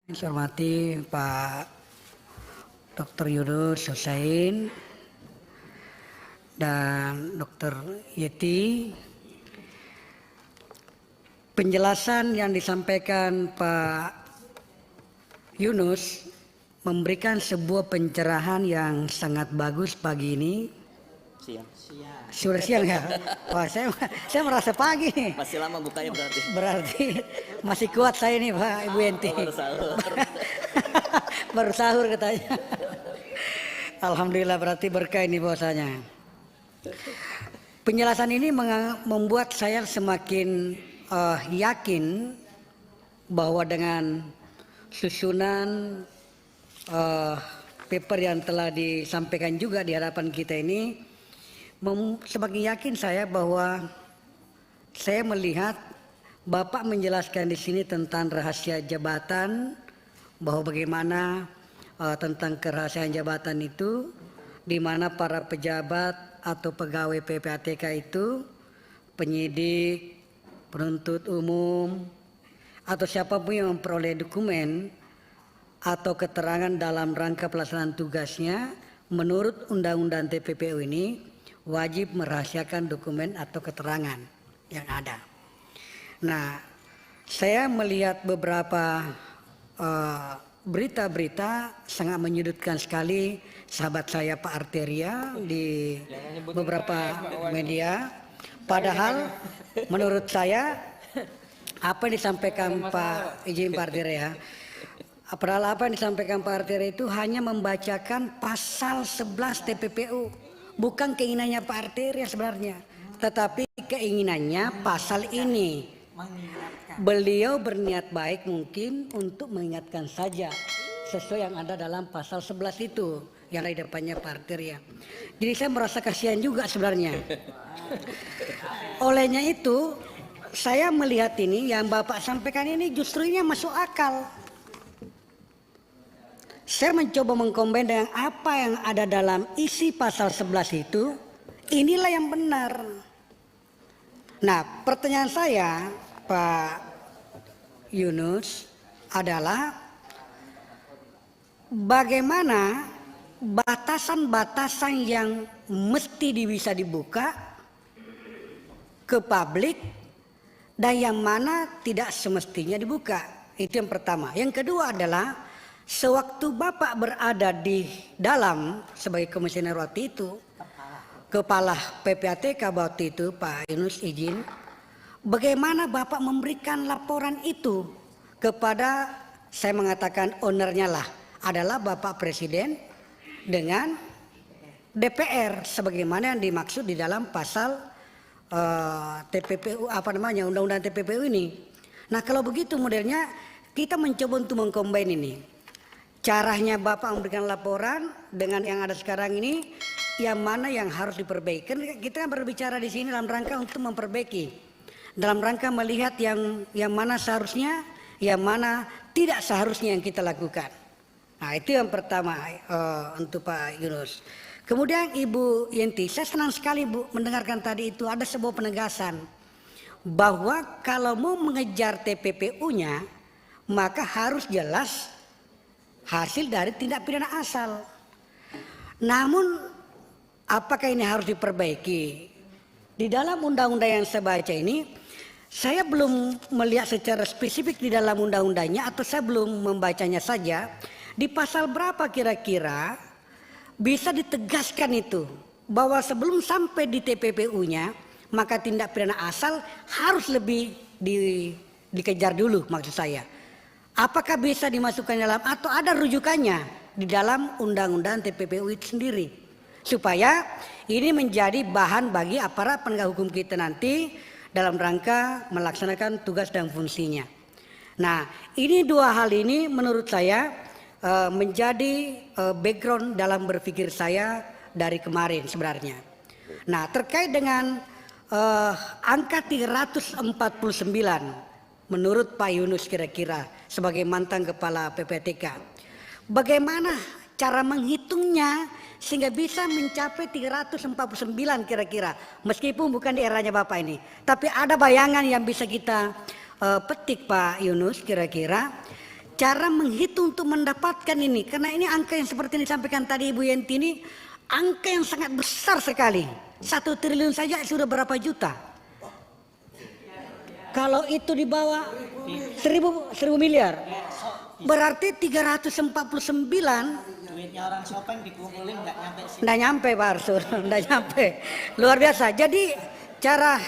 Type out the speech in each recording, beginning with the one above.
Saya hormati Pak Dr. Yunus Hussein dan Dr. Yeti. Penjelasan yang disampaikan Pak Yunus memberikan sebuah pencerahan yang sangat bagus pagi ini. Sudah siang ya? Wah, saya merasa pagi nih. Masih lama bukanya berarti. Berarti masih kuat saya nih Pak Ibu Yenti. Baru sahur. Baru sahur katanya. Alhamdulillah berarti berkah ini bahwasanya. Penjelasan ini membuat saya semakin yakin bahwa dengan susunan paper yang telah disampaikan juga di hadapan kita ini, semakin yakin saya bahwa saya melihat Bapak menjelaskan di sini tentang rahasia jabatan, bahwa bagaimana tentang kerahasiaan jabatan itu, di mana para pejabat atau pegawai PPATK itu, penyidik, penuntut umum, atau siapapun yang memperoleh dokumen atau keterangan dalam rangka pelaksanaan tugasnya, menurut Undang-Undang TPPU ini wajib merahasiakan dokumen atau keterangan yang ada. Nah, saya melihat beberapa berita-berita sangat menyudutkan sekali sahabat saya Pak Arteria di beberapa media. Padahal menurut saya apa yang disampaikan Pak Arteria, padahal apa yang disampaikan Pak Arteria itu hanya membacakan pasal 11 TPPU, bukan keinginannya Pak Arteria sebenarnya, tetapi keinginannya pasal ini. Beliau berniat baik mungkin untuk mengingatkan saja sesuai yang ada dalam pasal 11 itu yang di depannya Pak Arteria. Jadi saya merasa kasihan juga sebenarnya. Olehnya itu saya melihat ini yang Bapak sampaikan ini justru ini masuk akal. Saya mencoba mengkombin dengan apa yang ada dalam isi pasal 11 itu, inilah yang benar. Nah, pertanyaan saya Pak Yunus adalah bagaimana batasan-batasan yang mesti bisa dibuka ke publik dan yang mana tidak semestinya dibuka. Itu yang pertama. Yang kedua adalah sewaktu Bapak berada di dalam sebagai komisioner waktu itu, kepala PPATK waktu itu Pak Yunus izin, bagaimana Bapak memberikan laporan itu kepada, saya mengatakan ownernya lah adalah Bapak Presiden dengan DPR sebagaimana yang dimaksud di dalam pasal TPPU Undang-Undang TPPU ini. Nah, kalau begitu modelnya kita mencoba untuk mengcombine ini. Caranya Bapak memberikan laporan dengan yang ada sekarang ini, yang mana yang harus diperbaiki. Kita kan berbicara di sini dalam rangka untuk memperbaiki, dalam rangka melihat yang mana seharusnya, yang mana tidak seharusnya yang kita lakukan. Nah, itu yang pertama untuk Pak Yunus. Kemudian Ibu Yenti, saya senang sekali Bu mendengarkan tadi itu ada sebuah penegasan bahwa kalau mau mengejar TPPU-nya maka harus jelas hasil dari tindak pidana asal. Namun apakah ini harus diperbaiki? Di dalam undang-undang yang saya baca ini, saya belum melihat secara spesifik di dalam undang-undangnya, atau saya belum membacanya saja. Di pasal berapa kira-kira bisa ditegaskan itu bahwa sebelum sampai di TPPU-nya maka tindak pidana asal harus lebih dikejar dulu, maksud saya. Apakah bisa dimasukkan dalam atau ada rujukannya di dalam undang-undang TPPU itu sendiri, supaya ini menjadi bahan bagi aparat penegak hukum kita nanti dalam rangka melaksanakan tugas dan fungsinya. Nah, ini dua hal ini menurut saya menjadi background dalam berpikir saya dari kemarin sebenarnya. Nah, terkait dengan angka 349 menurut Pak Yunus kira-kira sebagai mantan kepala PPATK, bagaimana cara menghitungnya sehingga bisa mencapai 349 kira-kira, meskipun bukan di eranya Bapak ini, tapi ada bayangan yang bisa kita petik Pak Yunus kira-kira cara menghitung untuk mendapatkan ini, karena ini angka yang seperti yang disampaikan tadi Ibu Yenti ini angka yang sangat besar sekali. 1 triliun saja sudah berapa juta? Kalau itu di bawah 1000 miliar, berarti 349. Duitnya orang Sopeng dikumpulin nggak nyampe sini. Nggak nyampe Pak Arsul, nggak nyampe. Luar biasa. Jadi cara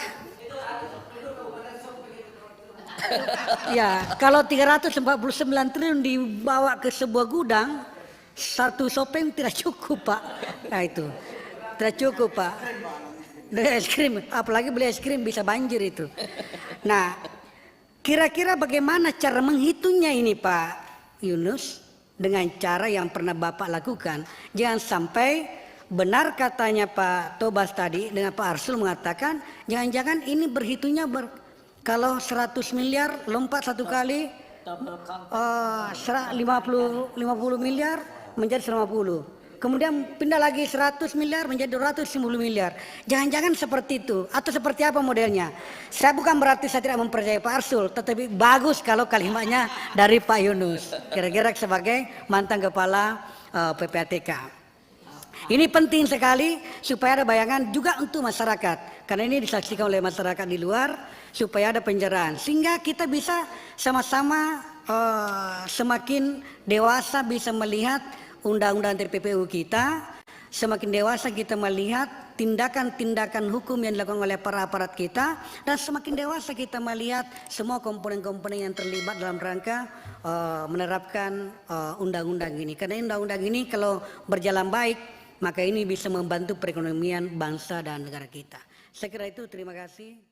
ya kalau 349 triliun dibawa ke sebuah gudang, 1 Sopeng tidak cukup Pak. Nah itu tidak cukup Pak. Beli es krim, apalagi beli es krim bisa banjir itu. Nah, kira-kira bagaimana cara menghitungnya ini Pak Yunus? Dengan cara yang pernah Bapak lakukan. Jangan sampai benar katanya Pak Tobas tadi dengan Pak Arsul mengatakan jangan-jangan ini berhitungnya kalau 100 miliar lompat 1 kali 50 miliar menjadi 150. Kemudian pindah lagi 100 miliar menjadi 210 miliar. Jangan-jangan seperti itu atau seperti apa modelnya? Saya bukan berarti saya tidak mempercayai Pak Arsul, tetapi bagus kalau kalimatnya dari Pak Yunus. Kira-kira sebagai mantan kepala PPATK. Ini penting sekali supaya ada bayangan juga untuk masyarakat. Karena ini disaksikan oleh masyarakat di luar supaya ada pencerahan. Sehingga kita bisa sama-sama semakin dewasa bisa melihat undang-undang TPPU kita, semakin dewasa kita melihat tindakan-tindakan hukum yang dilakukan oleh para aparat kita, dan semakin dewasa kita melihat semua komponen-komponen yang terlibat dalam rangka menerapkan undang-undang ini. Karena undang-undang ini kalau berjalan baik, maka ini bisa membantu perekonomian bangsa dan negara kita. Saya kira itu, terima kasih.